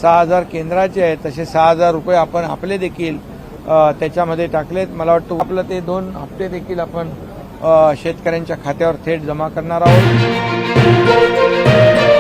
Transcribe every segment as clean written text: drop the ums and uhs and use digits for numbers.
6,000 केंद्राचे आहेत, तसे 6,000 रुपये आपण आपले देखील त्याच्यामध्ये टाकलेत। मला वाटतं आपलं ते 2 हप्ते देखील आपण शेतकऱ्यांच्या खात्यावर थेट जमा करणार आहोत।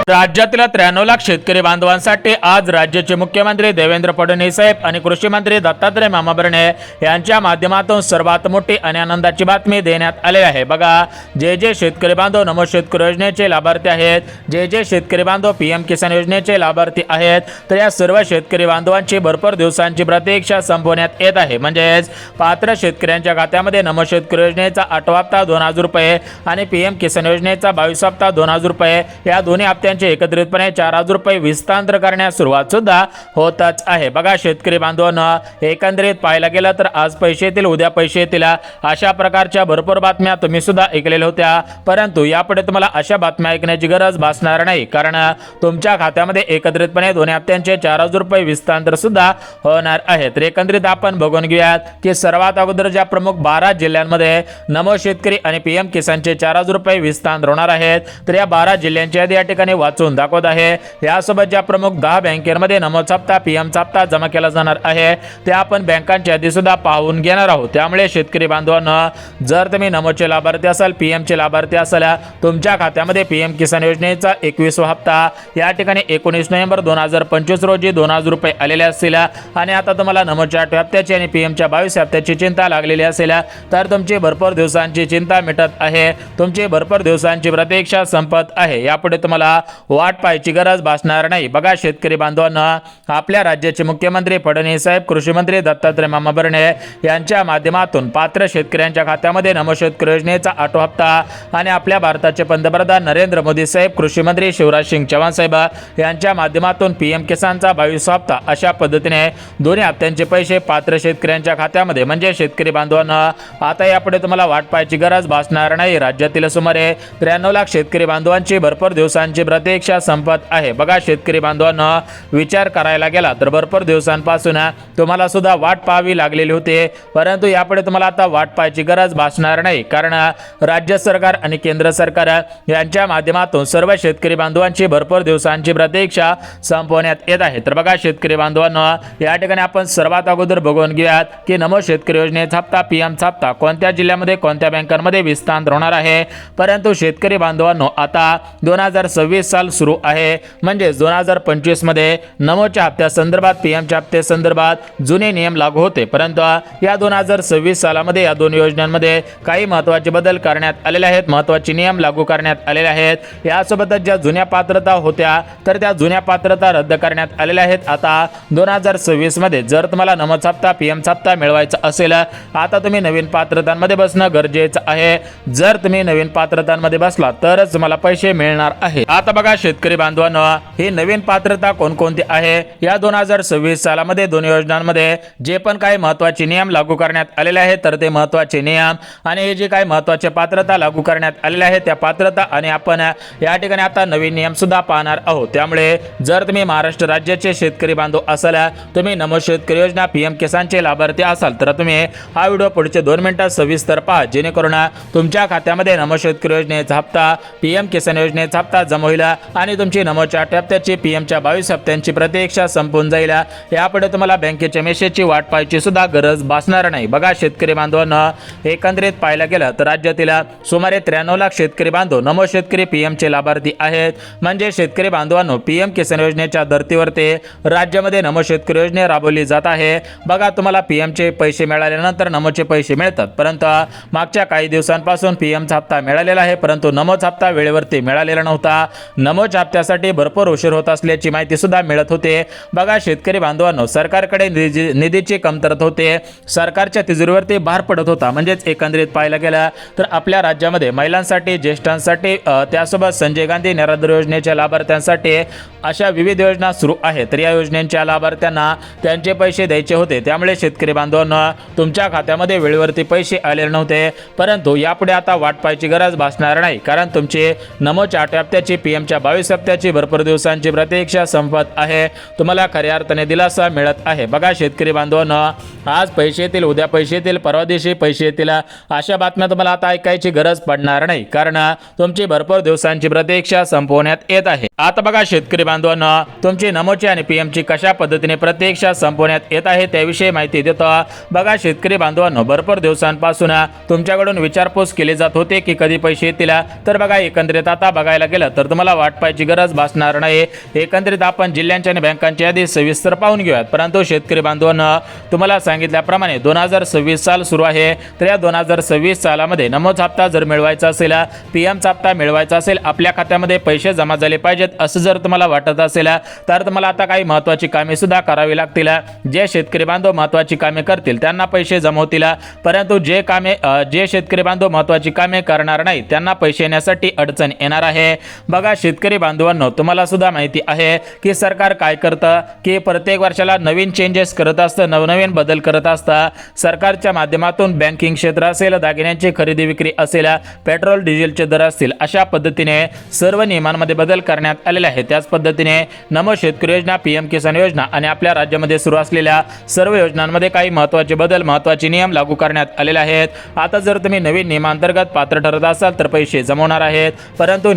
राज्यातील 93 लाख शेतकरी बांधवांसाठी आज राज्याचे मुख्यमंत्री देवेंद्र फडणवीस साहेब आणि कृषी मंत्री दत्तात्रय मामा भरणे यांच्या माध्यमातून सर्वात मोठी आणि आनंदाची बातमी देण्यात आली आहे। बघा, जे शेतकरी बांधव नमो शेतकरी योजनेचे लाभार्थी आहेत, जे शेतकरी बांधव पीएम किसान योजनेचे लाभार्थी आहेत, तर या सर्व शेतकरी बांधवांची भरपूर दिवसांची प्रतीक्षा संपवण्यात येत आहे। म्हणजेच पात्र शेतकऱ्यांच्या खात्यामध्ये नमो शेतकरी योजनेचा 8वा हप्ता 2,000 रुपये आणि पीएम किसान योजनेचा 22वा हप्ता 2,000 रुपये या दोन्ही हप्त्यांचे एकत्रितपणे 4,000 रुपये विस्तार करण्यास सुरुवात सुद्धा होतच आहे। बघा, शेतकरी बांधवांना एकंदरीत पाहायला गेलं तर आज पैसे येतील, उद्या पैसे येतील, अशा प्रकारच्या भरपूर बातम्या तुम्ही सुद्धा ऐकलेल्या होत्या। परंतु यापुढे तुम्हाला अशा बातम्या ऐकण्याची गरज भासणार नाही, कारण तुमच्या खात्यामध्ये एकत्रितपणे दोन्ही हप्त्यांचे 4,000 रुपये विस्तार सुद्धा होणार आहे। तर एकंदरीत आपण बघून घेऊयात की सर्वात अगोदर ज्या प्रमुख 12 जिल्ह्यांमध्ये नमो शेतकरी आणि पीएम किसानचे 4,000 रुपये विस्तार होणार आहेत, तर या 12 जिल्ह्यांची यादी या ठिकाणी वाचून दाखवत आहे। यासोबत ज्या प्रमुख 10 बँकेमध्ये नमोचा हप्ता पीएमचा हप्ता जमा केला जाणार आहे त्या आपण बँकांची यादी सुद्धा पाहून घेणार आहोत। त्यामुळे शेतकरी बांधवांना जर तुम्ही नमोचे लाभार्थी असाल, पीएमचे लाभार्थी असाल, तुमच्या खात्यामध्ये पीएम किसान योजनेचा 21वा हप्ता या ठिकाणी 19 नोव्हेंबर 2025 रोजी 2,000 रुपये आलेले असतील आणि आता तुम्हाला नमोच्या 8व्या हप्त्याची आणि पीएमच्या 22 हप्त्याची चिंता लागलेली असेल, तर तुमची भरपूर दिवसांची चिंता मिटत आहे, तुमची भरपूर दिवसांची प्रतीक्षा संपत आहे। यापुढे तुम्हाला वाट पाहायची गरज भासणार नाही। बघा, शेतकरी बांधवांना आपल्या राज्याचे मुख्यमंत्री फडणवीस साहेब, कृषी मंत्री दत्तात्रय मामा भरणे यांच्या माध्यमातून पात्र शेतकऱ्यांच्या खात्यामध्ये नमो शेतकरी योजनेचा 8वा हप्ता आणि आपल्या भारताचे पंतप्रधान नरेंद्र मोदी साहेब, कृषी मंत्री शिवराज सिंग चौहान साहेब यांच्या माध्यमातून पीएम किसानचा 22वा हप्ता अशा पद्धतीने दोन्ही हप्त्यांचे पैसे पात्र शेतकऱ्यांच्या खात्यामध्ये, म्हणजे शेतकरी बांधवांना आता यापुढे तुम्हाला वाट पाहायची गरज भासणार नाही। राज्यातील सुमारे 93 लाख शेतकरी बांधवांची भरपूर दिवसांची प्रतीक्षा संपत आहे। बघा, शेतकरी बांधवांना विचार करायला गेला तर भरपूर दिवसांपासून तुम्हाला सुद्धा वाट पाहावी लागलेली होती, परंतु यापुढे तुम्हाला आता वाट पाहायची गरज भासणार नाही, कारण राज्य सरकार आणि केंद्र सरकार यांच्या माध्यमातून सर्व शेतकरी बांधवांची भरपूर दिवसांची प्रतीक्षा संपवण्यात येत आहे। तर बघा, शेतकरी बांधवांना या ठिकाणी आपण सर्वात अगोदर बघून घेऊयात की नमो शेतकरी योजनेचा हप्ता, पीएमचा हप्ता कोणत्या जिल्ह्यामध्ये, कोणत्या बँकांमध्ये विस्तार होणार आहे। परंतु शेतकरी बांधवांनो, आता 2026 साल सुरू आहे, म्हणजे 2025 मध्ये नमोच्या हप्त्या संदर्भात, पीएमच्या हप्ते संदर्भात जुने नियम लागू होते, परंतु या 2026 सालामध्ये या दोन योजनांमध्ये काही महत्त्वाचे बदल करण्यात आलेले आहेत, महत्त्वाचे नियम लागू करण्यात आलेले आहेत। यासोबतच ज्या जुन्या पात्रता होत्या तर त्या जुन्या पात्रता रद्द करण्यात आलेल्या आहेत। आता 2026 मध्ये जर तुम्हाला नमोचा हप्ता, पीएमचा हप्ता मिळवायचा असेल, आता तुम्ही नवीन पात्रतांमध्ये बसणं गरजेचं आहे। जर तुम्ही नवीन पात्रतांमध्ये बसला तरच तुम्हाला पैसे मिळणार आहे। आता बघा, शेतकरी बांधवांनो, ही नवीन पात्रता कोणकोणती आहे, या 2026 सालामध्ये दोन योजनांमध्ये जे पण काही महत्त्वाचे नियम लागू करण्यात आलेले आहेत, तर ते महत्त्वाचे नियम आणि हे जे काही महत्त्वाचे पात्रता लागू करण्यात आलेले आहेत त्या पात्रता आणि आपण या ठिकाणी आता नवीन नियम सुद्धा पाहणार आहोत। त्यामुळे जर तुम्ही महाराष्ट्र राज्याचे शेतकरी बांधव असाल, तुम्ही नमो शेतकरी योजना, पीएम किसानचे लाभार्थी असाल, तर तुम्ही हा व्हिडिओ पुढचे 2 मिनिटात सविस्तर पहा, जेणेकरून तुमच्या खात्यामध्ये नमो शेतकरी योजनेचा हप्ता, पीएम किसान योजनेचा हप्ता जमा होईल आणि तुमची नमोच्या 8 हप्त्याची, पीएमच्या 22 हप्त्यांची प्रतीक्षा संपून जाईल। यापुढे तुम्हाला बँकेच्या मेसेजची वाट पाहायची सुद्धा गरज भासणार नाही। बघा, शेतकरी बांधवांना एकंदरीत पाहायला गेलं तर राज्यातील सुमारे 93 लाख शेतकरी बांधव नमो शेतकरी पीएमचे लाभार्थी आहेत, म्हणजे शेतकरी बांधवांनो, पीएम किसान योजनेच्या धर्तीवरती राज्यामध्ये नमो शेतकरी योजना राबवली जात आहे। बघा, तुम्हाला पीएमचे पैसे मिळाल्यानंतर नमोचे पैसे मिळतात, परंतु मागच्या काही दिवसांपासून पीएमचा हप्ता मिळालेला आहे, परंतु नमोचा हप्ता वेळेवरती मिळालेला नव्हता। नमोच्या हप्त्यासाठी भरपूर उशीर होत असल्याची माहिती सुद्धा मिळत होते। बघा, शेतकरी बांधवांनो, सरकारकडे निधीची कमतरता होते, सरकारच्या तिजोरीवरती भार पडत होता। म्हणजेच एकंदरीत पाहायला गेलं तर आपल्या राज्यामध्ये महिलांसाठी, ज्येष्ठांसाठी, त्यासोबत संजय गांधी निराधार योजनेच्या लाभार्थ्यांसाठी अशा विविध योजना सुरू आहेत। तर या योजनेच्या लाभार्थ्यांना त्यांचे पैसे द्यायचे होते, त्यामुळे शेतकरी बांधवांना तुमच्या खात्यामध्ये वेळेवरती पैसे आलेले नव्हते, परंतु यापुढे आता वाट पाहायची गरज भासणार नाही, कारण तुमचे नमोच्या 8 हप्त्याची, पीएम पीएमच्या 22 हप्त्याची भरपूर दिवसांची प्रतीक्षा संपत आहे. तुम्हाला खऱ्या अर्थाने दिलासा मिळत आहे. बघा शेतकरी बांधवांनो, आज पैसे येतील, उद्या पैसे येतील, परवा दिवशी पैसे येतील, अशा बातम्या तुम्हाला आता ऐकायची गरज पडणार नाही, कारण तुमची भरपूर दिवसांची प्रतीक्षा संपवण्यात येत आहे. आता बघा शेतकरी बांधवांनो, तुमची नमोची आणि पीएमची कशा पद्धतीने प्रतीक्षा संपवण्यात येत आहे त्याविषयी माहिती देतो. बघा शेतकरी बांधवांनो, भरपूर दिवसांपासून तुमच्याकडून विचारपूस केली जात होते की कधी पैसे येतील. तर बघा एकंदरीत आता बघायला गेलं तर तुम्हाला वाट पाहायची गरज भासणार नाही. एकंदरीत आपण जिल्ह्यांच्या आणि बँकांची यादी सविस्तर पाहून घेऊयात. परंतु शेतकरी बांधवांनो, तुम्हाला सांगितल्याप्रमाणे 2026 साल सुरू आहे. तर या 2026 सालामध्ये नमोच हप्ता जर मिळवायचा असेल, पीएमचा हप्ता मिळवायचा असेल, आपल्या खात्यामध्ये पैसे जमा झाले पाहिजेत असं जर तुम्हाला वाटत असेल, तर तुम्हाला आता काही महत्त्वाची कामे सुद्धा करावी लागतील. जे शेतकरी बांधव महत्त्वाची कामे करतील त्यांना पैसे जमा होतील, परंतु जे शेतकरी बांधव महत्त्वाची कामे करणार नाही त्यांना पैसे येण्यासाठी अडचण येणार आहे. बघा शेतकरी बांधवांनो, तुम्हाला सुद्धा माहिती आहे की सरकार काय करतं की प्रत्येक वर्षाला नवीन चेंजेस करत असतं, नवनवीन बदल करत असतं. सरकारच्या माध्यमातून बँकिंग क्षेत्र असेल, दागिन्यांची खरेदी विक्री असेल, पेट्रोल डिझेलचे दर असतील, अशा पद्धतीने सर्व नियमांमध्ये बदल करण्यात आलेले आहे. त्याच पद्धतीने नमो शेतकरी योजना, पीएम किसान योजना आणि आपल्या राज्यामध्ये सुरू असलेल्या सर्व योजनांमध्ये काही महत्त्वाचे बदल, महत्त्वाचे नियम लागू करण्यात आलेले आहेत. आता जर तुम्ही नवीन नियमांतर्गत पात्र ठरत असाल तर पैसे जमवणार आहेत, परंतु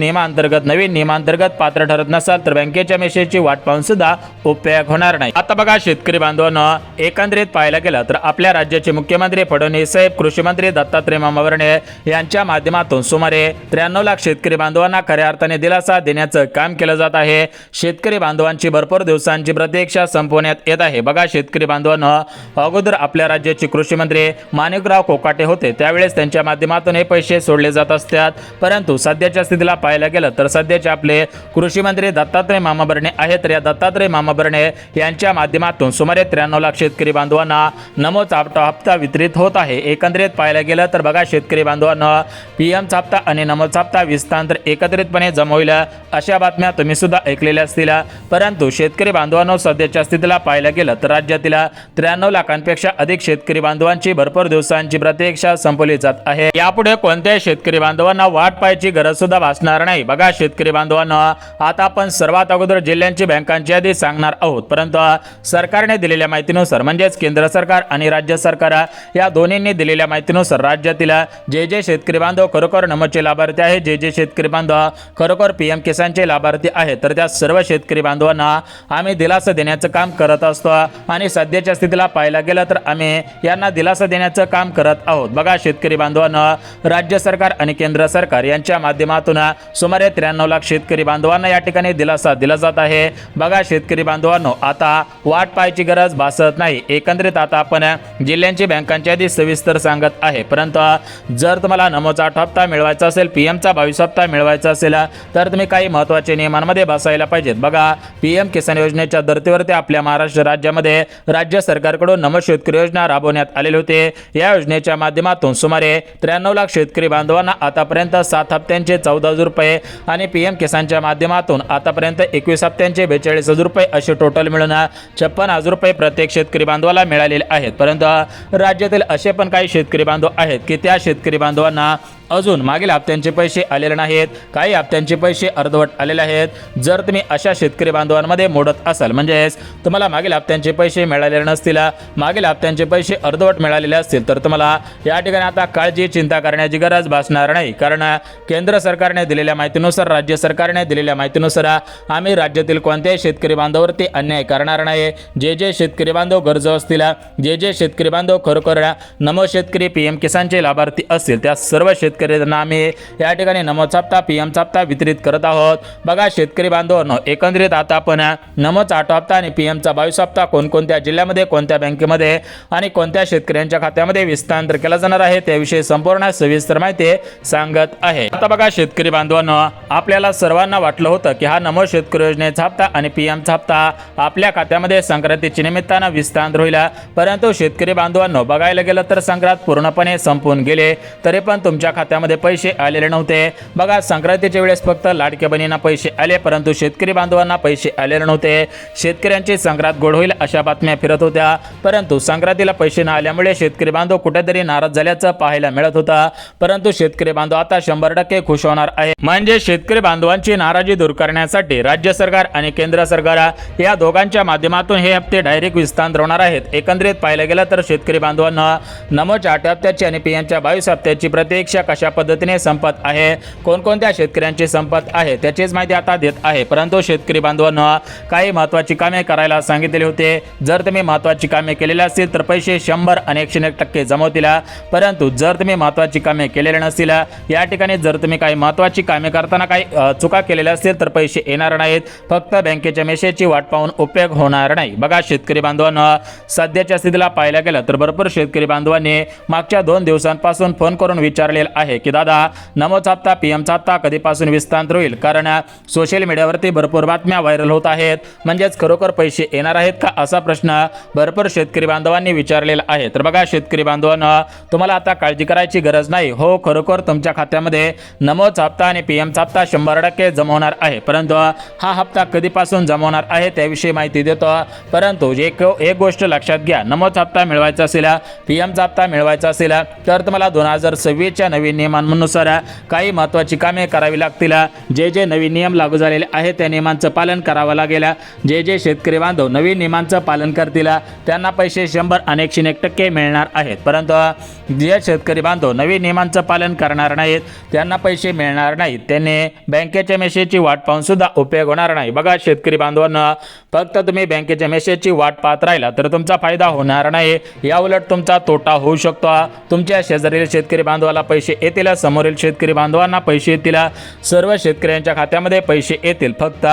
नवीन नियमांतर्गत पात्र ठरत नसाल तर बँकेच्या मेसेजची वाट पाहून सुद्धा उपयोग होणार नाही. आता बघा शेतकरी बांधवांनो, एकंदरीत पाहायला गेलं तर आपल्या राज्याचे मुख्यमंत्री फडणवीस साहेब, कृषी मंत्री दत्तात्रय मामाभरणे यांच्या माध्यमातून सुमारे 93 लाख शेतकरी बांधवांना खऱ्या अर्थाने दिलासा देण्याचं काम केलं जात आहे. शेतकरी बांधवांची भरपूर दिवसांची प्रतीक्षा संपवण्यात येत आहे. बघा शेतकरी बांधवांनो, अगोदर आपल्या राज्याचे कृषी मंत्री माणिकराव कोकाटे होते, त्यावेळेस त्यांच्या माध्यमातून हे पैसे सोडले जात असतात. परंतु सध्याच्या स्थितीला पाहायला गेलं तर सध्याचे आपले कृषी मंत्री दत्तात्रय मामाभरणे आहेत. तर या दत्तात्रय मामाभरणे यांच्या माध्यमातून सुमारे 93 लाख शेतकरी बांधवांना नमोचा हप्ता वितरित होत आहे. एकंदरीत पाहायला गेलं तर बघा शेतकरी बांधवांनो, पीएमचा हप्ता आणि नमोचा हप्ता विस्तांतर एकत्रितपणे जमा होईल अशा बातम्या तुम्ही सुद्धा ऐकलेल्या असतील. परंतु शेतकरी बांधवांनो, सध्याच्या स्थितीला पाहायला गेलं तर राज्यातील 93 लाखांपेक्षा अधिक शेतकरी बांधवांची भरपूर दिवसांची प्रतीक्षा संपवली जात आहे. यापुढे कोणत्याही शेतकरी बांधवांना वाट पाहायची गरज सुद्धा भासणार नाही. बघा शेतकरी बांधवांनो, आता आपण सर्वात अगोदर जिल्ह्यांची बँकांची यादी सांगणार आहोत. परंतु सरकारने दिलेल्या माहितीनुसार, म्हणजेच केंद्र सरकार आणि राज्य सरकार या दोन्हींनी दिलेल्या माहितीनुसार राज्यातील जे शेतकरी बांधव खरोखर नमोचे लाभार्थी आहेत, जे शेतकरी बांधव खरोखर पीएम किसानचे लाभार्थी आहेत, तर त्या सर्व शेतकरी बांधवांना आम्ही दिलासा देण्याचं काम करत असतो. आणि सध्याच्या स्थितीला पाहायला गेलं तर आम्ही यांना दिलासा देण्याचं काम करत आहोत. बघा शेतकरी बांधवांनो, राज्य सरकार आणि केंद्र सरकार यांच्या माध्यमातून सुमारे 93 लाख शेतकरी बांधवांना या ठिकाणी दिलासा दिला जात आहे. बघा शेतकरी बांधवांनो, आता वाट पाहायची गरज भासत नाही. एकंदरीत आता आपण जिल्ह्यांची बँकांची यादी सविस्तर सांगत आहे. परंतु जर तुम्हाला नमोचा 8 हप्ता मिळवायचा असेल, पीएमचा 22 हप्ता मिळवायचा असेल, तर तुम्ही काही महत्त्वाचे नियमांमध्ये बसायला पाहिजेत. बघा पीएम किसान योजनेच्या धर्तीवरती आपल्या महाराष्ट्र राज्यामध्ये राज्य सरकारकडून नमो शेतकरी योजना राबवण्यात आलेली होते. या योजनेच्या माध्यमातून सुमारे 93 लाख शेतकरी बांधवांना आतापर्यंत 7 हप्त्यांचे 14,000 रुपये आणि पीएम किसानच्या माध्यमातून आतापर्यंत 21 हप्त्यांचे 42,000 रुपये असे टोटल मिळून 56,000 रुपये प्रत्येक शेतकरी बांधवाला मिळालेले आहेत. परंतु राज्यातील असे पण काही शेतकरी बांधव आहेत की त्या शेतकरी बांधवांना अजून मागील हप्त्यांचे पैसे आलेले नाहीत, काही हप्त्यांचे पैसे अर्धवट आलेले आहेत. जर तुम्ही अशा शेतकरी बांधवांमध्ये मोडत असाल, म्हणजेच तुम्हाला मागील हप्त्यांचे पैसे मिळालेले नसतील, मागील हप्त्यांचे पैसे अर्धवट मिळालेले असतील, तर तुम्हाला या ठिकाणी आता काळजी चिंता करण्याची गरज भासणार नाही. कारण केंद्र सरकारने दिलेल्या माहितीनुसार, राज्य सरकारने दिलेल्या माहितीनुसार आम्ही राज्यातील कोणत्याही शेतकरी बांधवावरती अन्याय करणार नाही. जे शेतकरी बांधव गरजू असतील, जे शेतकरी बांधव खरोखर नमो शेतकरी पीएम किसानचे लाभार्थी असतील, त्या सर्व शेतकऱ्यांना आम्ही या ठिकाणी नमोचा हप्ता, पीएमचा हप्ता वितरित करत आहोत. बघा शेतकरी बांधवांनो, एकंदरीत आता आपण नमोचा 8 हप्ता आणि पीएमचा 22 हप्ता कोणकोणत्या जिल्ह्यामध्ये, कोणत्या बँकेमध्ये आणि कोणत्या शेतकऱ्यांच्या खात्यामध्ये विस्तांतर केला जाणार आहे त्याविषयी संपूर्ण सविस्तर माहिती सांगत आहे. आता बघा शेतकरी बांधवांनो, आपल्याला सर्वांना वाटलं होतं की हा नमो शेतकरी योजनेचा हप्ता आणि पीएमचा हप्ता आपल्या खात्यामध्ये संक्रांतीच्या निमित्तानं विस्तांतर होईल. परंतु शेतकरी बांधवांनो, बघायला गेलं तर संक्रांत पूर्णपणे संपून गेले, तरी पण तुमच्या खात्यामध्ये पैसे आलेले नव्हते। बघा, संक्रांतीच्या वेळेस फक्त लाडक्या बहिणींना पैसे आले, परंतु शेतकरी बांधवांना पैसे आलेले नव्हते। शेतकऱ्यांची संक्रांत गोड होईल अशा बातम्या फिरत होत्या, परंतु संक्रांतीला पैसे न आल्यामुळे शेतकरी बांधव कुठेतरी नाराज झाल्याचं पाहायला मिळत होतं। परंतु शेतकरी बांधव आता 100% खुश होणार आहे। म्हणजे शेतकरी बांधवांची नाराजी दूर करण्यासाठी राज्य सरकार आणि केंद्र सरकार या दोघांच्या माध्यमातून हे हप्ते डायरेक्ट विस्तारवणार आहेत। एकंदरीत पाहायला गेलं तर शेतकरी बांधवांना नमोच्या 8 हप्त्याची आणि पीएमच्या 22 हप्त्याची प्रतीक्षा कशा पद्धतीने संपत आहे, कोणकोणत्या शेतकऱ्यांची संपत आहे त्याचीच माहिती आता देत आहे। परंतु शेतकरी बांधवांना काही महत्त्वाची कामे करायला सांगितले होते। जर तुम्ही महत्त्वाची कामे केलेली असतील तर पैसे 100 आणि 101% जमवतील, परंतु जर तुम्ही महत्त्वाची कामे केलेली नसतील, या ठिकाणी जर तुम्ही काही महत्त्वाची कामे करताना काही चुका केलेल्या असतील तर पैसे येणार नाहीत। फक्त बँकेच्या मेसेजची वाट पाहून उपयोग होणार नाही। बघा, शेतकरी बांधवांना सध्याच्या स्थितीला पाहायला गेलं तर भरपूर शेतकरी बांधवांनी मागच्या 2 दिवसांपासून फोन करून विचारलेला आहे की दादा, नमोचा हप्ता पीएमचा हप्ता कधीपासून विस्तार होईल, कारण सोशल मीडियावरती भरपूर बातम्या व्हायरल होत आहेत। म्हणजेच खरोखर पैसे येणार आहेत का असा प्रश्न भरपूर शेतकरी बांधवांनी विचारलेला आहे। तर बघा, शेतकरी बांधवांना तुम्हाला आता काळजी करायची गरज नाही। हो, खरोखर तुमच्या खात्यामध्ये नमोचा हप्ता आणि पीएमचा हप्ता 100% जमा होणार आहे, परंतु हा हप्ता कधीपासून जमा होणार आहे त्याविषयी माहिती देतो। परंतु एक गोष्ट लक्षात घ्या, नमोचा हप्ता मिळवायचा असेल, पीएमचा हप्ता मिळवायचा असेल तर तुम्हाला 2026च्या नवीन नियमांनुसार काही महत्त्वाची कामे करावी लागतील। जे नवीन नियम लागू झालेले आहेत त्या नियमांचं पालन करावं लागेल। जे शेतकरी बांधव नवीन नियमांचं पालन करतील त्यांना पैसे 100 आणि 101% मिळणार आहेत, परंतु जे शेतकरी बांधव नवीन नियमांचं पालन करणार नाहीत त्यांना पैसे मिळणार नाहीत। त्यांनी बँकेच्या मेसेजची वाट पाहून सुद्धा उपयोग होणार नाही। बघा, शेतकरी बांधवांना फक्त तुम्ही बँकेच्या मेसेजची वाट पाहत राहिला तर तुमचा फायदा होणार नाही, याउलट तुमचा तोटा होऊ शकतो। तुमच्या शेजारील शेतकरी बांधवाला पैसे येतील, समोरील शेतकरी बांधवांना पैसे येतील, सर्व शेतकऱ्यांच्या खात्यामध्ये पैसे येतील। फक्त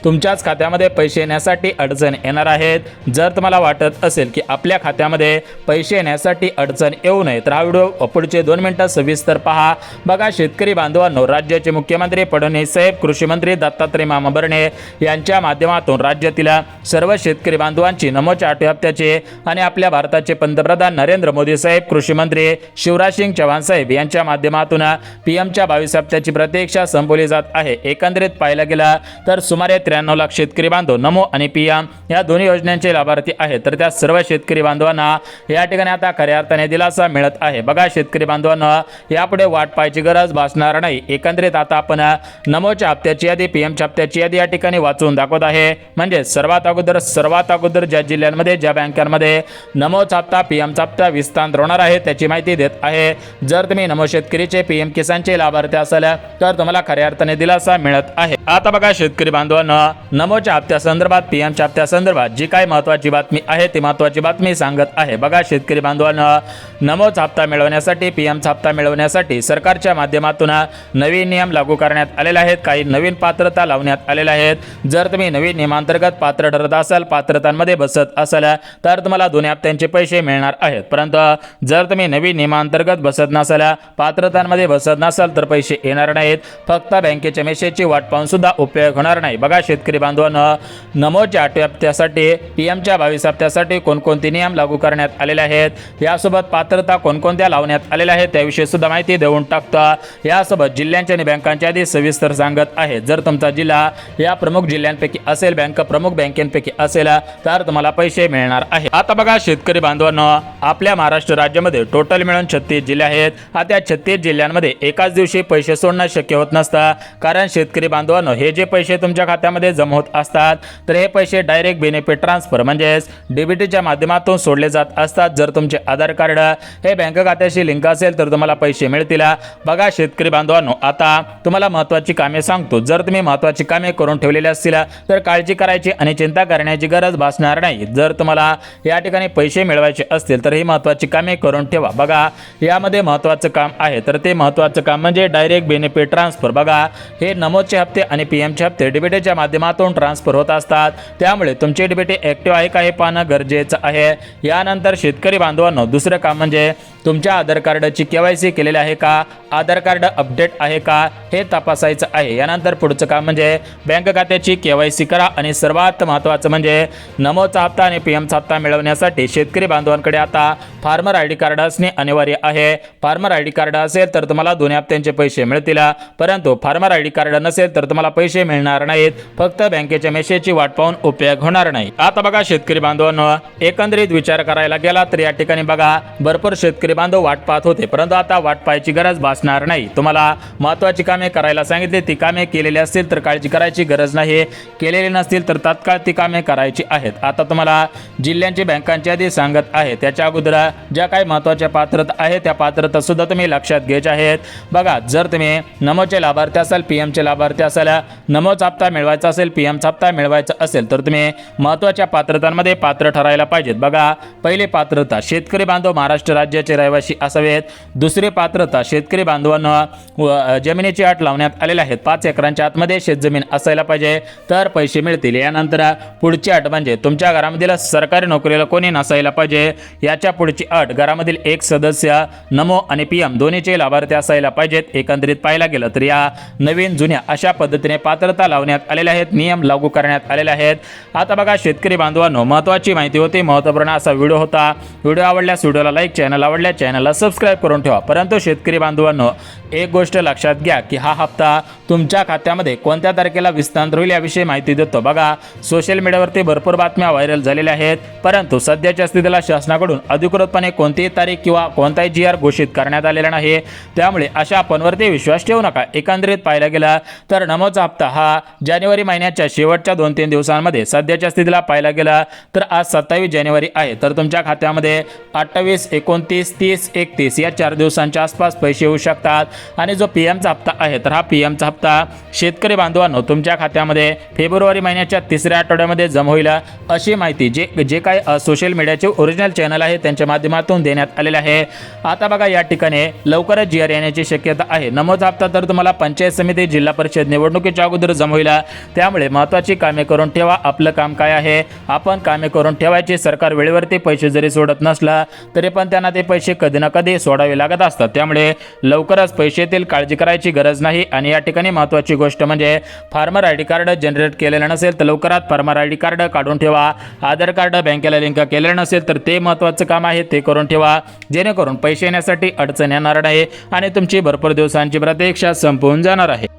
तुमच्याच खात्यामध्ये पैसे येण्यासाठी अडचण येणार आहेत। जर तुम्हाला वाटत असेल की आपल्या खात्यामध्ये पैसे येण्यासाठी अडचण येऊ नये तर हा व्हिडिओ पुढचे 2 मिनिटं सविस्तर पहा। बघा, शेतकरी बांधवांनो, राज्याचे मुख्यमंत्री फडणवीस साहेब, कृषी मंत्री दत्तात्रय मामा भरणे यांच्या माध्यमातून राज्यातील सर्व शेतकरी बांधवांची नमोच्या 8 हप्त्याचे आणि आपल्या भारताचे पंतप्रधान नरेंद्र मोदी साहेब, कृषी मंत्री शिवराज सिंग चौहान साहेब यांच्या माध्यमातून पीएमच्या 22 हप्त्याची प्रतीक्षा संपवली जात आहे। एकंदरीत पाहायला गेला तर सुमारे 93 लाख शेतकरी बांधव नमो आणि पीएम या दोन्ही योजनांचे लाभार्थी आहेत। तर त्या सर्व शेतकरी बांधवांना या ठिकाणी आता खऱ्या अर्थाने दिलासा मिळत आहे। बघा, शेतकरी बांधवांना यापुढे वाट पाहायची गरज भासणार नाही। एकंदरीत आता आपण नमोच्या हप्त्याची यादी, पीएमच्या हप्त्याची यादी या ठिकाणी वाचून दाखवत आहे। म्हणजे सर्वात अगोदर ज्या जिल्ह्यांमध्ये, ज्या बँकांमध्ये नमोचा हप्ता, पीएमचा हप्ता विस्तार होणार आहे त्याची माहिती देत आहे। जर तुम्ही नमो शेतकरीचे, पीएम किसानचे लाभार्थी असाल तर तुम्हाला खऱ्या अर्थाने दिलासा मिळत आहे। आता बघा, शेतकरी बांधवांना नमोच्या हप्त्यासंदर्भात, पीएमच्या हप्त्यासंदर्भात जी काही महत्त्वाची बातमी आहे ती महत्त्वाची बातमी सांगत आहे। बघा, शेतकरी बांधवांना नमोचा हप्ता मिळवण्यासाठी, पीएमचा हप्ता मिळवण्यासाठी सरकारच्या माध्यमातून नवीन नियम लागू करण्यात आलेले आहेत। काही नवीन पात्रता लावण्यात आलेल्या आहेत। जर तुम्ही नवीन नियमांतर्गत पात्र ठरत असाल, पात्रतांमध्ये बसत असाल तर तुम्हाला 2 हप्त्यांचे पैसे मिळणार आहेत, परंतु जर तुम्ही नवीन नियमांतर्गत बसत नसाल, पात्रतांमध्ये बसत नसाल तर पैसे येणार नाहीत। फक्त बँकेच्या मेसेजची वाट पाहून सुद्धा उपयोग होणार नाही। बघा, शेतकरी बांधवांना नमोच्या 8 हप्त्यासाठी, पीएमच्या 22 हप्त्यासाठी कोणकोणते नियम लागू करण्यात आलेले आहेत, यासोबत पात्रता कोणकोणत्या लावण्यात आलेल्या आहेत त्याविषयी सुद्धा माहिती देऊन टाकतो। यासोबत जिल्ह्यांच्या आणि बँकांच्या आधी सविस्तर सांगत आहे। जर तुमचा जिल्हा या प्रमुख जिल्ह्यांपैकी असेल, बँक प्रमुख बँकेपैकी असेल तर तुम्हाला पैसे मिळणार आहे। आता बघा, शेतकरी बांधवांना आपल्या महाराष्ट्र राज्यामध्ये टोटल मिळून 36 जिल्हे आहेत। त्या 36 जिल्ह्यांमध्ये एकाच दिवशी पैसे सोडणं शक्य होत नसतं, कारण शेतकरी बांधवांनो, हे जे पैसे तुमच्या खात्यामध्ये जमा होत असतात तर हे पैसे डायरेक्ट बेनिफिट ट्रान्सफर म्हणजेच डीबीटीच्या माध्यमातून सोडले जात असतात। जर तुमचे आधार कार्ड हे बँक खात्याशी लिंक असेल तर तुम्हाला पैसे मिळतील। बघा, शेतकरी बांधवांनो, आता तुम्हाला महत्त्वाची कामे सांगतो। जर तुम्ही महत्त्वाची कामे करून ठेवलेली असतील तर काळजी करायची आणि चिंता करण्याची गरज भासणार नाही। जर तुम्हाला या ठिकाणी पैसे मिळवायचे असतील तर ही महत्त्वाची कामे करून ठेवा। बघा, यामध्ये महत्त्वाचं काम आहे तर ते महत्त्वाचं काम म्हणजे डायरेक्ट बेनिफिट ट्रान्सफर। बघा, हे नमोचे हप्ते आणि पीएमचे हप्ते डीबीटीच्या माध्यमातून ट्रान्सफर होत असतात, त्यामुळे तुमची डीबीटी ऍक्टिव्ह आहे का हे पाहणं गरजेचं आहे। यानंतर शेतकरी बांधवांनो, दुसरं काम म्हणजे तुमच्या आधार कार्डाची KYC केलेली आहे का, आधार कार्ड अपडेट आहे का हे तपासायचं आहे. यानंतर पुढचं काम म्हणजे बँक खात्याची KYC करा आणि सर्वात महत्त्वाचं म्हणजे नमोचा हप्ता आणि PMचा हप्ता मिळवण्यासाठी शेतकरी बांधवांकडे आता फार्मर ID कार्ड असणे अनिवार्य आहे. फार्मर ID कार्ड असेल तर तुम्हाला दोन्ही हप्त्यांचे पैसे मिळतील, परंतु फार्मर ID कार्ड नसेल तर तुम्हाला पैसे मिळणार नाहीत. फक्त बँकेच्या मेसेजची वाट पाहून उपयोग होणार नाही. आता बघा शेतकरी बांधवांनो, एकंदरीत विचार करायला गेला तर या ठिकाणी बघा भरपूर शेतकरी बांधव वाट पाहत होते, परंतु आता वाट पाहायची गरज भासणार नाही. तुम्हाला महत्त्वाची कामे करायला सांगितली, ती कामे केलेली असतील तर काळजी करायची गरज नाही, केलेली नसतील तर तात्काळ ती कामे करायची आहेत. आता तुम्हाला जिल्ह्यांची बँकांची यादी सांगत आहे. त्याच्या अगोदर ज्या काही महत्त्वाच्या पात्रता आहेत त्या पात्रता सुद्धा तुम्ही लक्षात घ्यायच्या आहेत. बघा, जर तुम्ही नमोचे लाभार्थी असाल, PMचे लाभार्थी असाल, नमोचा हप्ता मिळवायचा असेल, PMचा हप्ता मिळवायचा असेल तर तुम्ही महत्त्वाच्या पात्रतांमध्ये पात्र ठरायला पाहिजेत. बघा, पहिली पात्रता शेतकरी बांधव महाराष्ट्र राज्याचे रहिवासी असावेत. दुसरी पात्रता शेतकरी बांधवांना जमिनीची अट लावण्यात आलेली आहेत. 5 एकरांच्या आतमध्ये शेतजमीन असायला पाहिजे तर पैसे मिळतील. यानंतर पुढची अट म्हणजे तुमच्या घरामधील सरकारी नोकरीला कोणी नसायला पाहिजे. याच्या पुढची अट घरामधील एक सदस्य नमो आणि PM दोन्हीचे लाभार्थी असायला पाहिजेत. एकंदरीत पाहायला गेलं तर या नवीन जुन्या अशा पद्धतीने पात्रता लावण्यात आलेल्या आहेत, नियम लागू करण्यात आलेले आहेत. आता बघा शेतकरी बांधवांनो, महत्त्वाची माहिती होती, महत्त्वपूर्ण असा व्हिडिओ होता. व्हिडिओ आवडल्यास व्हिडिओला लाईक, चॅनल आवडल्यास चॅनलला सबस्क्राईब करून ठेवा. परंतु शेतकरी बांधवांनो, एक गोष्ट लक्षात घ्या की हा हप्ता तुमच्या खात्यामध्ये कोणत्या तारखेला विस्तार होईल याविषयी माहिती देतो. बघा, सोशल मीडियावरती भरपूर बातम्या व्हायरल झालेल्या आहेत, परंतु सध्याच्या स्थितीला शासनाकडून अधिकृतपणे कोणतीही तारीख किंवा कोणताही GR घोषित करण्यात आलेला नाही. त्यामुळे अशा आपणवरती विश्वास ठेवू नका. एकंदरीत पाहायला गेला तर नमोचा हप्ता हा जानेवारी महिन्याच्या शेवटच्या 2-3 दिवसांमध्ये सध्याच्या स्थितीला पाहायला गेला तर आज 27 जानेवारी आहे, तर तुमच्या खात्यामध्ये 28, 29, 30, 31 या 4 दिवसांच्या आसपास पैसे येऊ शकतात. आणि जो PMचा हप्ता आहे तर हा PMचा हप्ता शेतकरी बांधवांनो तुमच्या खात्यामध्ये फेब्रुवारी महिन्याच्या 3ऱ्या आठवड्यामध्ये जमा होईल, अशी माहिती जे काही सोशल मीडियाचे ओरिजिनल चॅनल आहे त्यांच्या माध्यमातून देण्यात आलेले आहे. आता बघा, या ठिकाणी लवकरच GR येण्याची शक्यता आहे. नमोचा हप्ता तर तुम्हाला पंचायत समिती, जिल्हा परिषद निवडणुकीच्या अगोदर जमा होईल. त्यामुळे महत्त्वाची कामे करून ठेवा. आपलं काम काय आहे, आपण कामे करून ठेवायची. सरकार वेळेवरती पैसे जरी सोडत नसला तरी पण त्यांना ते पैसे कधी ना कधी सोडावे लागत असतात. त्यामुळे लवकरच पैसे येतील, काळजी करायची गरज नाही. आणि या ठिकाणी महत्त्वाची गोष्ट म्हणजे फार्मर ID कार्ड जनरेट केलेलं नसेल तर लवकरात फार्मर ID कार्ड काढून ठेवा. आधार कार्ड बँकेला लिंक केलेलं नसेल तर ते महत्त्वाचं काम आहे, ते करून ठेवा, जेणेकरून पैसे येण्यासाठी अडचण येणार नाही आणि तुमची भरपूर दिवसांची प्रतीक्षा संपवून जाणार आहे.